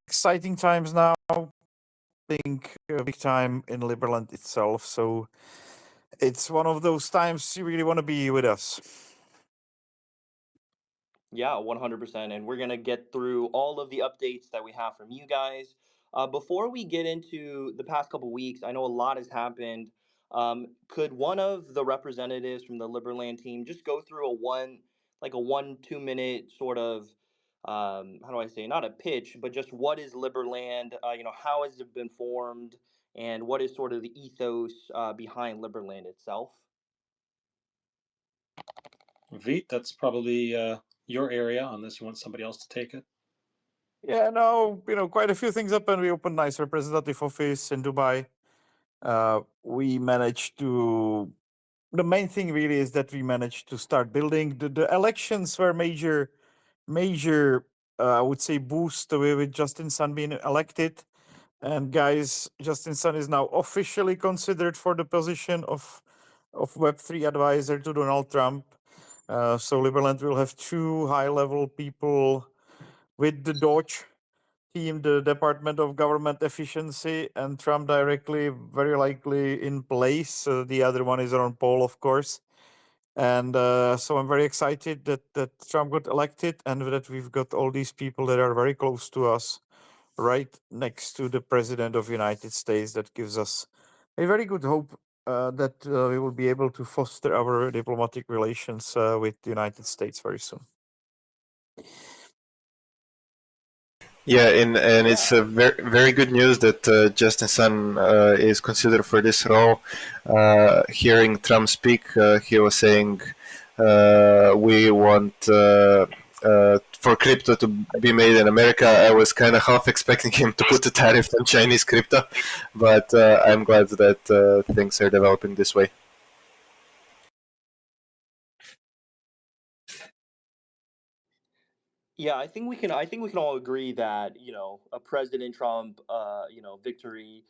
exciting times now. I think a big time in Liberland itself. So it's one of those times you really want to be with us. Yeah, 100%. And we're going to get through all of the updates that we have from you guys. Before we get into the past couple weeks, I know a lot has happened. Could one of the representatives from the Liberland team just go through like a 1 2 minute sort of, how do I say, not a pitch, but just what is Liberland? How has it been formed, and what is sort of the ethos behind Liberland itself? Veet, that's probably your area, unless you want somebody else to take it. Yeah, no, quite a few things happened. We opened nice representative office in Dubai. We managed to. The main thing really is that we managed to start building. The elections were major. I would say boost with Justin Sun being elected. And guys, Justin Sun is now officially considered for the position of Web3 advisor to Donald Trump. So Liberland will have two high-level people with the Doge team, the Department of Government Efficiency, and Trump directly, very likely in place. The other one is Ron Paul, of course. And so I'm very excited that Trump got elected and that we've got all these people that are very close to us right next to the President of the United States. That gives us a very good hope that we will be able to foster our diplomatic relations with the United States very soon. Yeah, and it's a very good news that Justin Sun is considered for this role. Hearing Trump speak, he was saying we want for crypto to be made in America. I was kind of half expecting him to put a tariff on Chinese crypto, but I'm glad that things are developing this way. Yeah, I think we can all agree that a President Trump victory,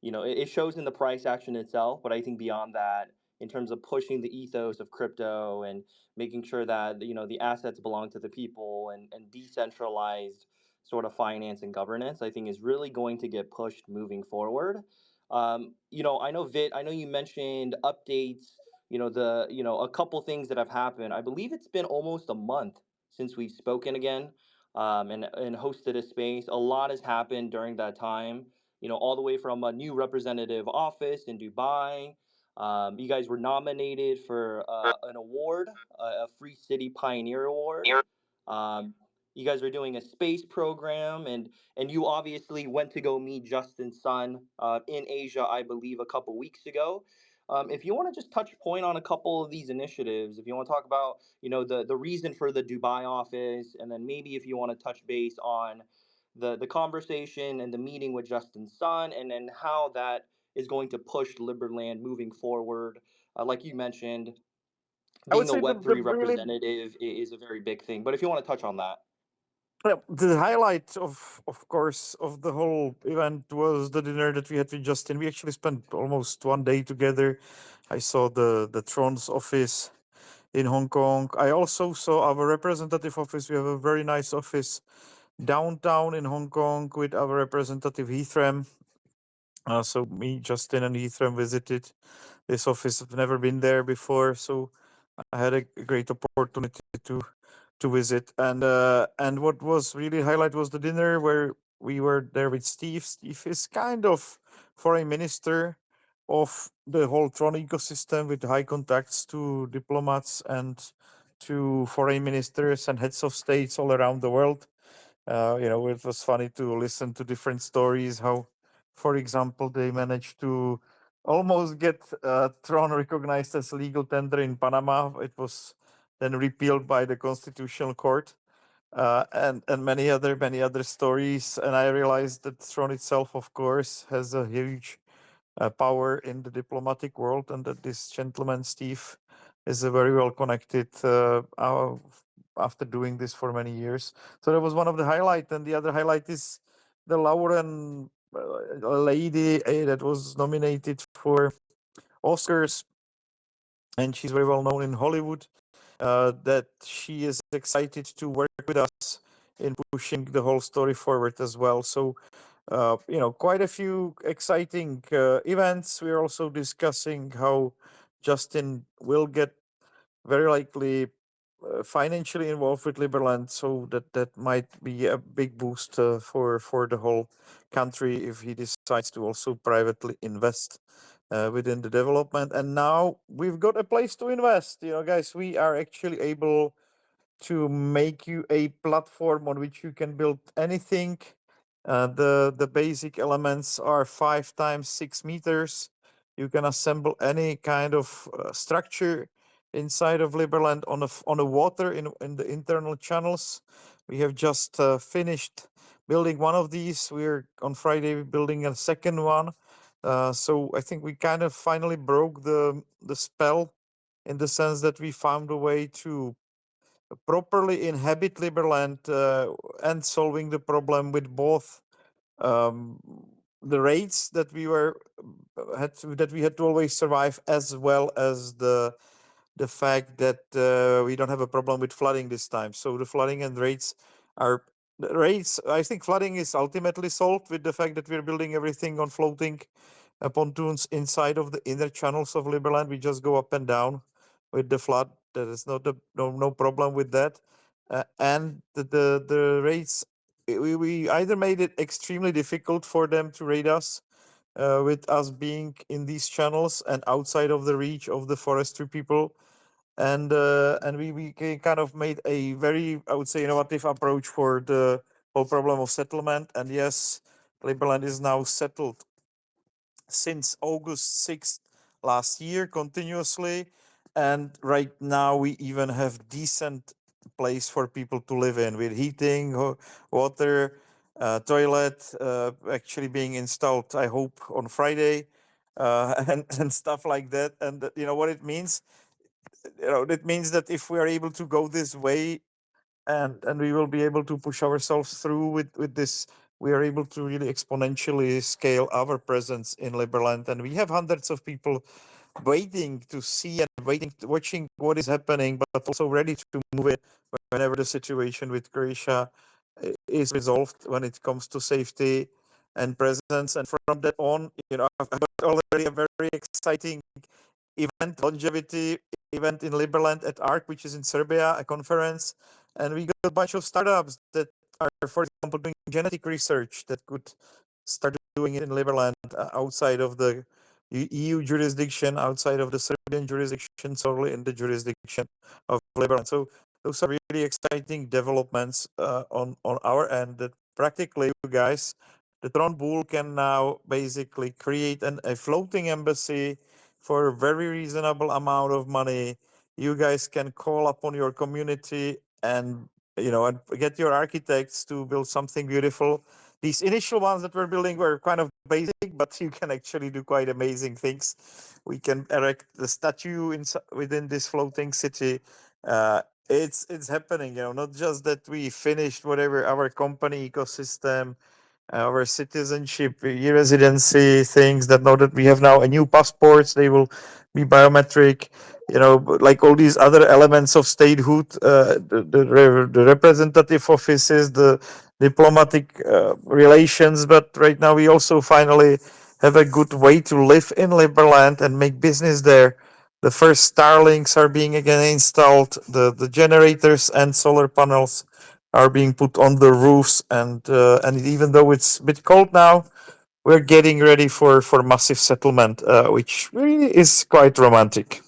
it shows in the price action itself. But I think beyond that, in terms of pushing the ethos of crypto and making sure that the assets belong to the people and decentralized sort of finance and governance, I think is really going to get pushed moving forward. I know Vit, I know you mentioned updates. A couple things that have happened. I believe it's been almost a month since we've spoken again, and hosted a space. A lot has happened during that time, all the way from a new representative office in Dubai. You guys were nominated for an award, a Free City Pioneer Award. Um, you guys are doing a space program, and you obviously went to go meet Justin Sun in Asia, I believe, a couple weeks ago. If you want to just touch point on a couple of these initiatives, if you want to talk about the reason for the Dubai office, and then maybe if you want to touch base on the conversation and the meeting with Justin Sun, and then how that is going to push Liberland moving forward. Like you mentioned, I would being a say the Web3 really representative is a very big thing. But if you want to touch on that. the highlight of course of the whole event was the dinner that we had with Justin. We actually spent almost one day together. I saw the Tron's office in Hong Kong. I also saw our representative office. We have a very nice office downtown in Hong Kong with our representative Heathram. So me, Justin, and Heathram visited this office. I've never been there before, so I had a great opportunity to visit. And what was really highlight was the dinner where we were there with Steve. Steve is kind of foreign minister of the whole Tron ecosystem with high contacts to diplomats and to foreign ministers and heads of states all around the world. It was funny to listen to different stories. How, for example, they managed to almost get Tron recognized as legal tender in Panama. It was then repealed by the Constitutional Court, and many other stories. And I realized that Tron itself, of course, has a huge power in the diplomatic world, and that this gentleman Steve is a very well connected after doing this for many years. So that was one of the highlight, and the other highlight is the Lauren lady that was nominated for Oscars, and she's very well known in Hollywood. That she is excited to work with us in pushing the whole story forward as well. So quite a few exciting events. We're also discussing how Justin will get very likely financially involved with Liberland, so that might be a big boost for the whole country if he decides to also privately invest within the development. And now we've got a place to invest. Guys, we are actually able to make you a platform on which you can build anything. The basic elements are 5 times 6 meters. You can assemble any kind of structure inside of Liberland on the water in the internal channels. We have just finished building one of these. We're on Friday building a second one. So I think we kind of finally broke the spell, in the sense that we found a way to properly inhabit Liberland and solving the problem with both um, the rates that we had to always survive, as well as the fact that we don't have a problem with flooding this time. So the flooding and rates are the rates. I think flooding is ultimately solved with the fact that we're building everything on floating pontoons inside of the inner channels of Liberland. We just go up and down with the flood. There is no problem with that. And the rates, we either made it extremely difficult for them to raid us, with us being in these channels and outside of the reach of the forestry people, and we kind of made a very, I would say, innovative approach for the whole problem of settlement. And yes, Liberland is now settled since August 6th last year continuously, and right now we even have decent place for people to live in, with heating, water, toilet actually being installed, I hope, on Friday, and stuff like that. And you know what it means? It means that if we are able to go this way, and we will be able to push ourselves through with this, we are able to really exponentially scale our presence in Liberland. And we have hundreds of people waiting to see and watching what is happening, but also ready to move in whenever the situation with Croatia is resolved when it comes to safety and presence. And from that on, I've got already a very exciting event, longevity event in Liberland at ARC, which is in Serbia, a conference. And we got a bunch of startups that are, for example, doing genetic research that could start doing it in Liberland, outside of the EU jurisdiction, outside of the Serbian jurisdiction, solely in the jurisdiction of Liberland. So those are really exciting developments on our end, that practically, you guys, the Tron Bull can now basically create a floating embassy for a very reasonable amount of money. You guys can call upon your community and and get your architects to build something beautiful. These initial ones that we're building were kind of basic, but you can actually do quite amazing things. We can erect the statue within this floating city. It's happening. Not just that we finished whatever our company ecosystem, our citizenship, residency things, that know that we have now a new passports. They will be biometric. But like all these other elements of statehood, the representative offices, the diplomatic relations. But right now, we also finally have a good way to live in Liberland and make business there. The first Starlinks are being again installed. The generators and solar panels are being put on the roofs, and even though it's a bit cold now, we're getting ready for massive settlement, which really is quite romantic.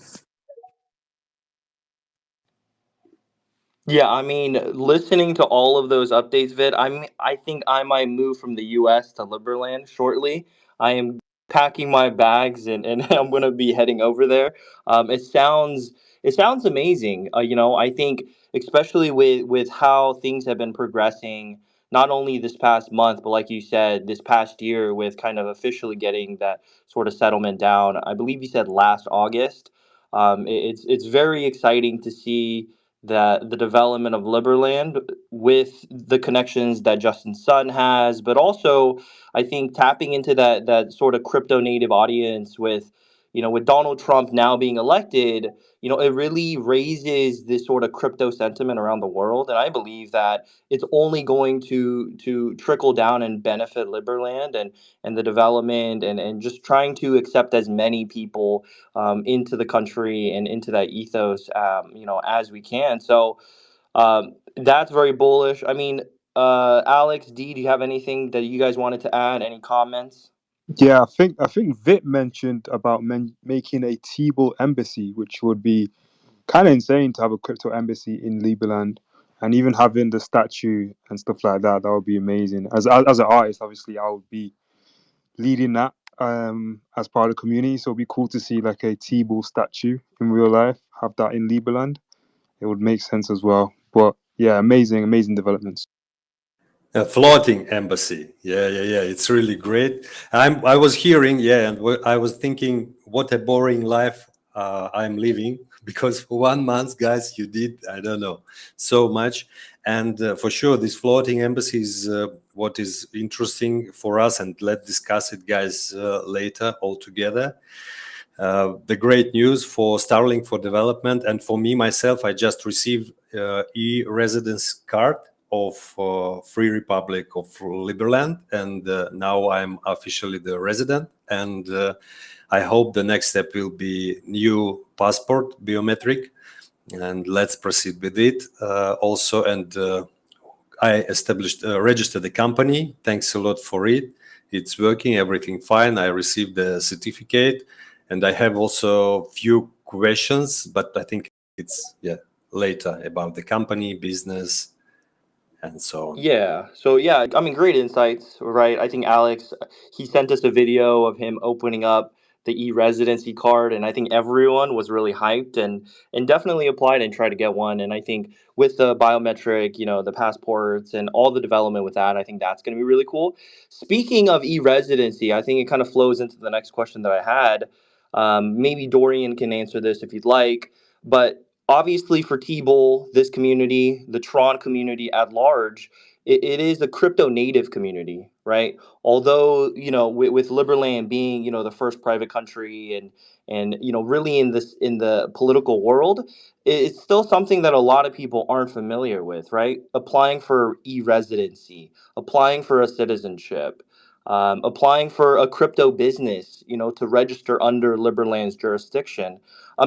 Yeah, I mean, listening to all of those updates, Vid, I think I might move from the U.S. to Liberland shortly. I am packing my bags and I'm gonna be heading over there. It sounds amazing. I think especially with how things have been progressing, not only this past month, but like you said, this past year with kind of officially getting that sort of settlement down. I believe you said last August. It's very exciting to see that the development of Liberland with the connections that Justin Sun has, but also I think tapping into that sort of crypto native audience with with Donald Trump now being elected, it really raises this sort of crypto sentiment around the world, and I believe that it's only going to trickle down and benefit Liberland and the development and just trying to accept as many people into the country and into that ethos, as we can. So that's very bullish. I mean, Alex, D, do you have anything that you guys wanted to add? Any comments? Yeah, I think Vit mentioned about making a T-ball embassy, which would be kind of insane to have a crypto embassy in Liberland, and even having the statue and stuff like that. That would be amazing. As an artist, obviously, I would be leading that as part of the community. So it'd be cool to see like a T-ball statue in real life. Have that in Liberland. It would make sense as well. But yeah, amazing developments. A floating embassy. Yeah. It's really great. I was hearing, and I was thinking, what a boring life I'm living, because for 1 month, guys, you did, I don't know, so much. And for sure, this floating embassy is what is interesting for us. And let's discuss it, guys, later all together. The great news for Starlink for development, and for me myself, I just received e-residence card of Free Republic of Liberland, and now I'm officially the resident. And I hope the next step will be new passport biometric, and let's proceed with it. Also, and I established, registered the company. Thanks a lot for it. It's working, everything fine. I received the certificate, and I have also few questions, but I think it's later about the company, business, and so on. Yeah. So yeah, I mean, great insights, right? I think Alex, he sent us a video of him opening up the e-residency card, and I think everyone was really hyped and definitely applied and tried to get one. And I think with the biometric, the passports and all the development with that, I think that's going to be really cool. Speaking of e-residency, I think it kind of flows into the next question that I had. Maybe Dorian can answer this if you'd like, but obviously for T-Bull, this community, the Tron community at large, it is a crypto native community, right? Although, with Liberland being, the first private country and really in the political world, it's still something that a lot of people aren't familiar with, right? Applying for e-residency, applying for a citizenship, applying for a crypto business, to register under Liberland's jurisdiction.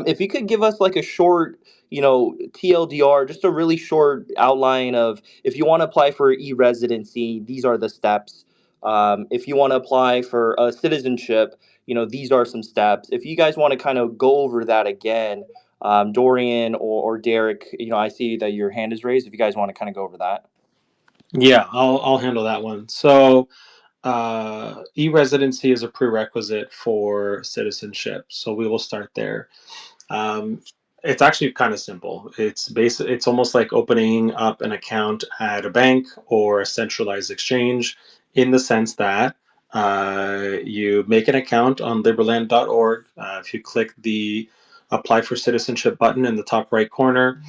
If you could give us like a short, TLDR, just a really short outline of, if you want to apply for e-residency, these are the steps. If you want to apply for a citizenship, these are some steps. If you guys want to kind of go over that again, Dorian or Derek, I see that your hand is raised. If you guys want to kind of go over that. Yeah, I'll handle that one. So e-residency is a prerequisite for citizenship. So we will start there. It's actually kind of simple. It's almost like opening up an account at a bank or a centralized exchange, in the sense that you make an account on liberland.org. If you click the apply for citizenship button in the top right corner,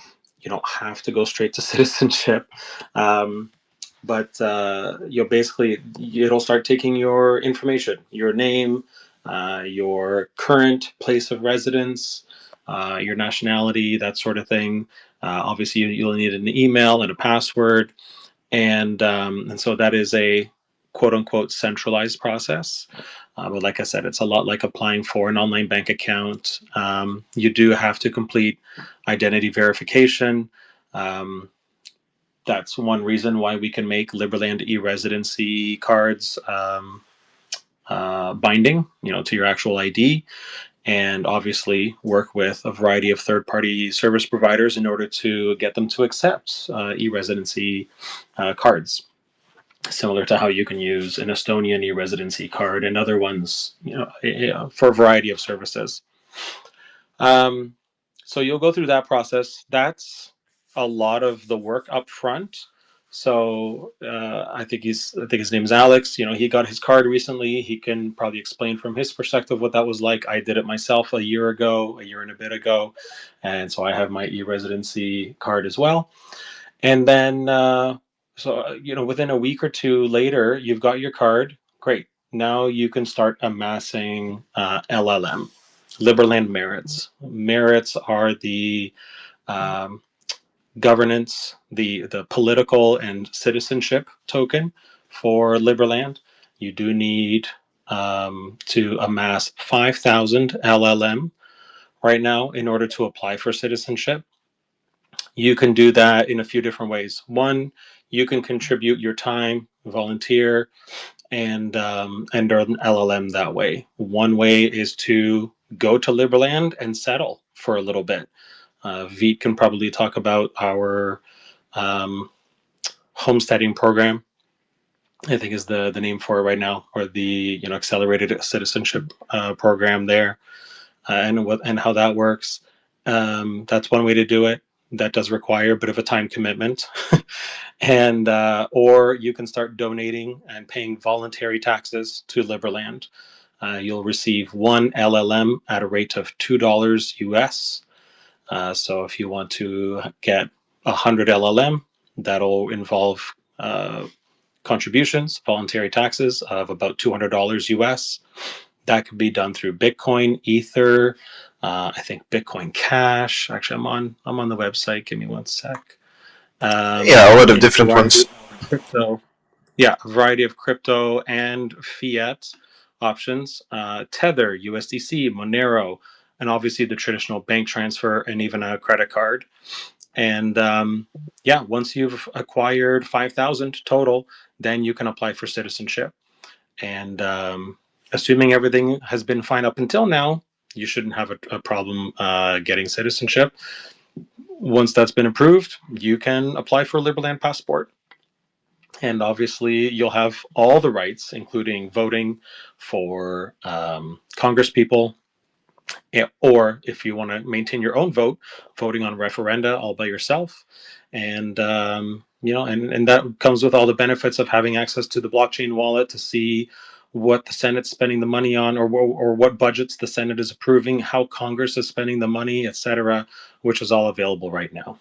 you don't have to go straight to citizenship. But you'll basically, it'll start taking your information, your name, your current place of residence, your nationality, that sort of thing. Obviously, you'll need an email and a password, and so that is a quote unquote centralized process. But like I said, it's a lot like applying for an online bank account. You do have to complete identity verification. That's one reason why we can make Liberland e-residency cards binding, to your actual ID, and obviously work with a variety of third-party service providers in order to get them to accept e-residency cards, similar to how you can use an Estonian e-residency card and other ones, for a variety of services. So you'll go through that process. That's a lot of the work up front. So I think his name is Alex. He got his card recently. He can probably explain from his perspective what that was like. I did it myself a year and a bit ago, and so I have my e-residency card as well. And then within a week or two later, you've got your card. Great. Now you can start amassing LLM. Liberland merits. Merits are the um, governance, the political and citizenship token for Liberland. You do need to amass 5,000 LLM right now in order to apply for citizenship. You can do that in a few different ways. One, you can contribute your time, volunteer, and earn LLM that way. One way is to go to Liberland and settle for a little bit. Veet can probably talk about our um, homesteading program. I think is the name for it right now, or the accelerated citizenship program there, and how that works. That's one way to do it. That does require a bit of a time commitment, and or you can start donating and paying voluntary taxes to Liberland. You'll receive one LLM at a rate of $2 US. So if you want to get 100 LLM, that'll involve contributions, voluntary taxes of about $200 US. That could be done through Bitcoin, Ether, I think Bitcoin Cash. Actually, I'm on the website. Give me one sec. Yeah, a lot of different ones. Crypto. Yeah, a variety of crypto and fiat options. Tether, USDC, Monero, and obviously the traditional bank transfer and even a credit card. And yeah, once you've acquired 5,000 total, then you can apply for citizenship. And assuming everything has been fine up until now, you shouldn't have a problem getting citizenship. Once that's been approved, you can apply for a Liberland passport. And obviously, you'll have all the rights, including voting for Congress people, or if you want to maintain your own vote, voting on referenda all by yourself. And and that comes with all the benefits of having access to the blockchain wallet to see what the Senate's spending the money on, or what budgets the Senate is approving, how Congress is spending the money, etc., which is all available right now.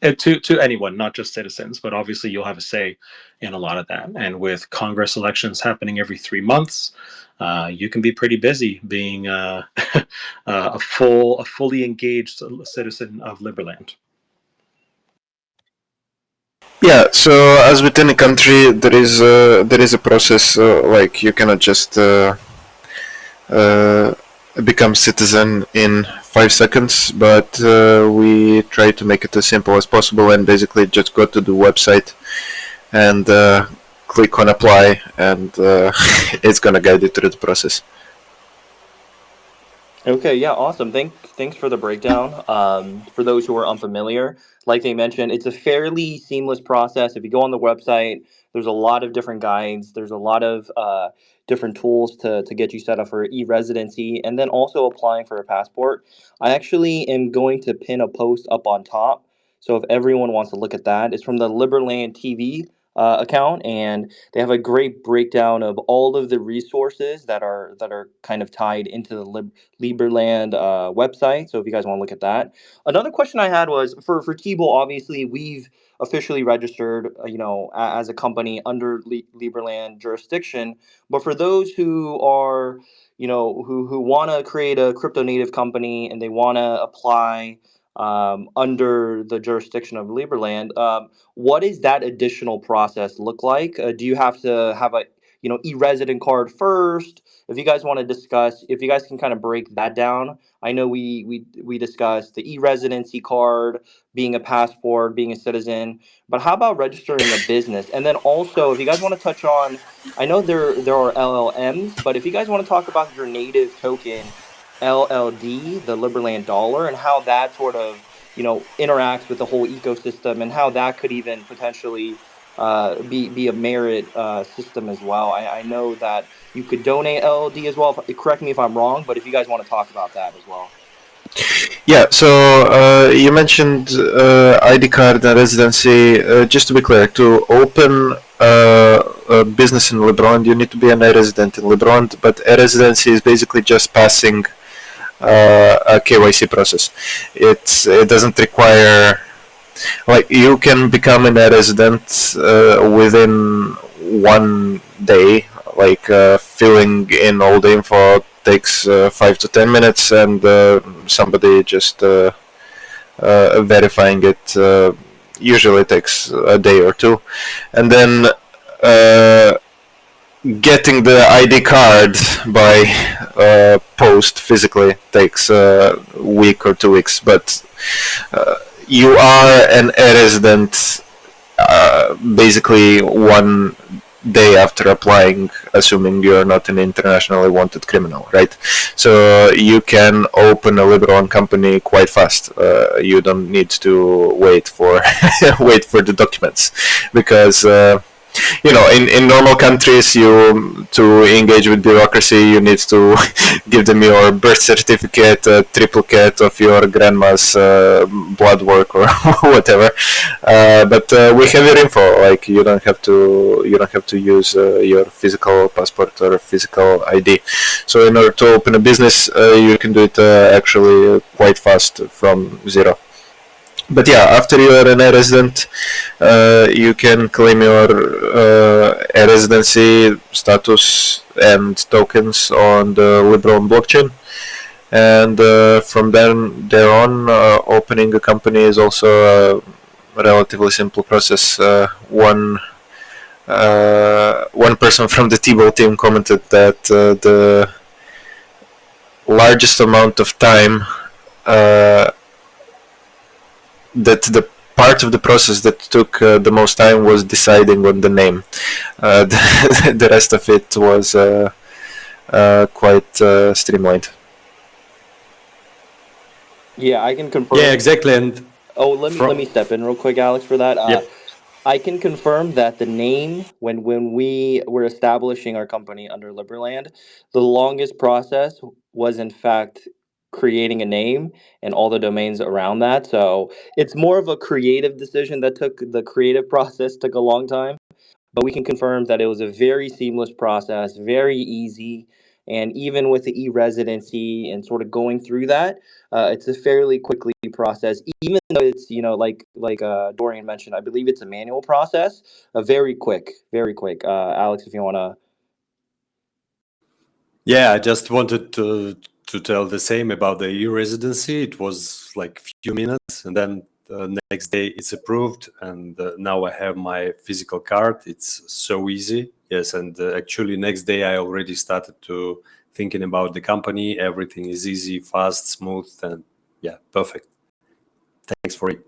To anyone, not just citizens, but obviously you'll have a say in a lot of that. And with Congress elections happening every 3 months, you can be pretty busy being a fully engaged citizen of Liberland. Yeah, so as with any country, there is a process. Like you cannot just uh, become citizen in 5 seconds, but we try to make it as simple as possible and basically just go to the website and click on apply, and it's gonna guide you through the process. Okay, yeah, awesome. Thanks for the breakdown. For those who are unfamiliar, like they mentioned, it's a fairly seamless process. If you go on the website, there's a lot of different guides. There's a lot of different tools to get you set up for e-residency, and then also applying for a passport. I actually am going to pin a post up on top. So if everyone wants to look at that, it's from the Liberland TV account, and they have a great breakdown of all of the resources that are kind of tied into the Liberland website. So if you guys want to look at that. Another question I had was for Keeble. Obviously, we've officially registered, as a company under Liberland jurisdiction. But for those who are, who want to create a crypto native company and they want to apply under the jurisdiction of Liberland, what does that additional process look like? Do you have to have a e-resident card first? If you guys want to discuss, if you guys can kind of break that down. I know we discussed the e-residency card, being a passport, being a citizen, but how about registering a business? And then also, if you guys want to touch on, I know there are LLMs, but if you guys want to talk about your native token, LLD, the Liberland dollar, and how that sort of interacts with the whole ecosystem, and how that could even potentially be a merit system as well. I know that you could donate LLD as well. Correct me if I'm wrong, but if you guys want to talk about that as well. Yeah, so you mentioned ID card and residency. Just to be clear, to open a business in Lebrun, you need to be an resident in Lebrun, but a residency is basically just passing a KYC process. It doesn't require, like, you can become a resident within one day, like filling in all the info, takes 5 to 10 minutes, and somebody just verifying it usually takes a day or two, and then getting the ID card by post physically takes a week or 2 weeks. But you are an resident basically one day after applying, assuming you're not an internationally wanted criminal, right? So you can open a Liberal company quite fast. You don't need to wait for wait for the documents, because in normal countries, you to engage with bureaucracy, you need to give them your birth certificate, a triplicate of your grandma's blood work or whatever. But we have your info. Like you don't have to use your physical passport or physical ID. So in order to open a business, you can do it actually quite fast from zero. But yeah, after you are an resident, you can claim your residency status and tokens on the Liberal blockchain, and from there on, opening a company is also a relatively simple process. One person from the T-Ball team commented that the largest amount of time that the part of the process that took the most time was deciding on the name. The rest of it was quite streamlined. Yeah, I can confirm. Yeah, exactly. And Oh, let me step in real quick, Alex, for that. yep. I can confirm that the name, when we were establishing our company under Liberland, the longest process was in fact creating a name and all the domains around that. So it's more of a creative decision that took the creative process took a long time, but we can confirm that it was a very seamless process, very easy. And even with the e-residency and sort of going through that, it's a fairly quickly process. Even though it's like Dorian mentioned, I believe it's a manual process. Very quick, very quick. Alex, if you want to. Yeah, I just wanted to tell the same about the e-residency. It was like few minutes, and then the next day it's approved, and now I have my physical card. It's so easy. Yes, and actually next day I already started to thinking about the company. Everything is easy, fast, smooth, and yeah, perfect. Thanks for it.